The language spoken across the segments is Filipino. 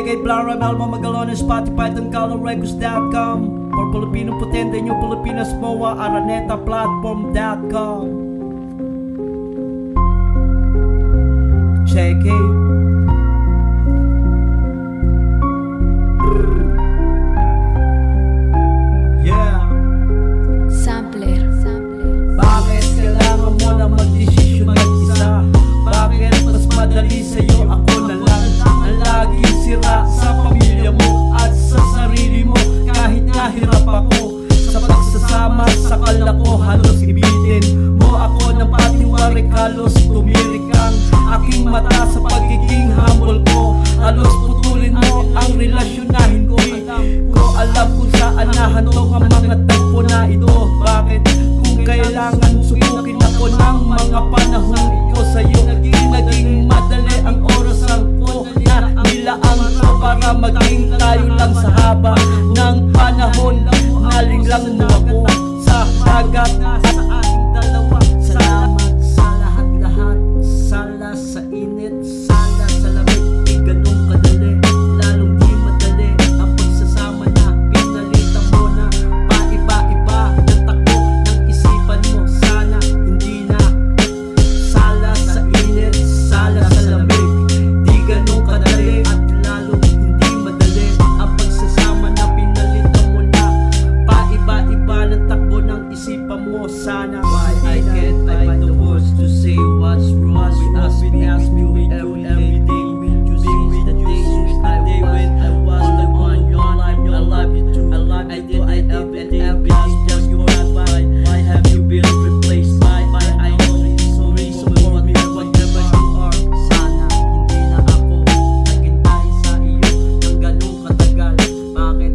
Check it, Blanc Rebel, Mamagalon, Spotify, TangkalaRecords.com. For Filipino Potente, New Pilipinas, MOA, Araneta Platform.com. Check it. Yeah. Sampler. Bakit kailangan mo na magdesisyon mag-isa? Bakit mas madali sa'yo ako na lang ang laging sira sa pamilya mo at sa sarili mo? Kahit nahirap ako sa pagsasama sa kalako, halos ibitin mo ako ng patiwarik, halos tumirik ang aking mata sa pagiging humble ko. Halos putulin mo ang relasyon na hindi ko alam kung saan nahantong ang mga tagpo na ito. Bakit kung kailangan subukin ako ng mga panahon ito sa'yo? Naging madali ang orasan ko na nilaan ko para maging tayo lang sa haba ng panahon. Nalinglang mo ako sa dagat na sa ating dalawa. Salamat sa lahat-lahat, sala sa init, sala sa lamig. Di ganun kadali, lalong di madali ang pagsasama na pinalitan mo na paiba-iba ng takbo ng isipan mo. Sana hindi na sala sa init, sala sa lamig. Di ganun kadali at lalong hindi madali ang pagsasama na pinalitan mo na paiba-iba ng takbo ng isipan mo. Sana why I can't find the words to say what's wrong with us doing every day. Choosing the days when I was the one you love. I love you too. I love you too. I love and everything just you are fine. Why have you been replaced by I know sorry so what me whatever you are. Sana hindi na ako naghintay sa iyo ng ganung katagal. Bakit?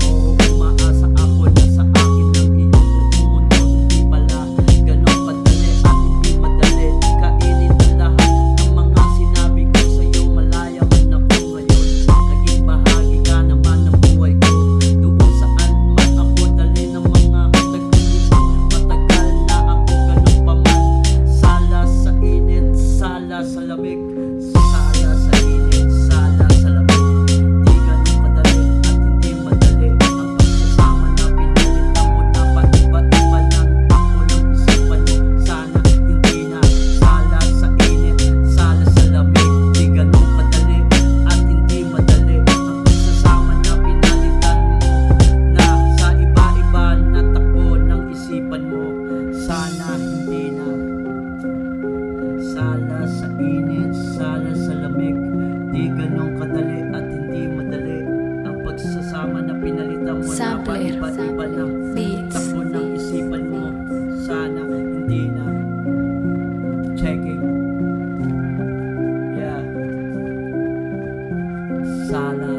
Oo, umaasa ako na sa akin ng iyong mundo. Hindi pala ganun kadali at hindi madali kainin ang lahat ng mga sinabi ko sa'yo. Malaya man ako ngayon, naging bahagi ka naman ng buhay ko. Doon saan man ako dali ng mga tagpilito, matagal na ako ganun pa man. Sala sa init, sala sa lamig. Sala sa init, sala sa lamig. Di ganun kadali at hindi madali ang pagsasama na pinalitan mo na paiba-iba ng takbo ng isipan mo. Sana hindi na sala sa init, sala sa lamig. Di ganun kadali at hindi madali ang pagsasama na pinalitan mo na sa iba-iba na takbo ng isipan mo. Sana hindi na sala sa init, sala sa lamig. Di ganun kadali at hindi madali ang pagsasama na pinalitan mo na Sampler. paiba-iba na Beats. takbo ng isipan mo. Sana hindi na. Checking. Yeah. Sala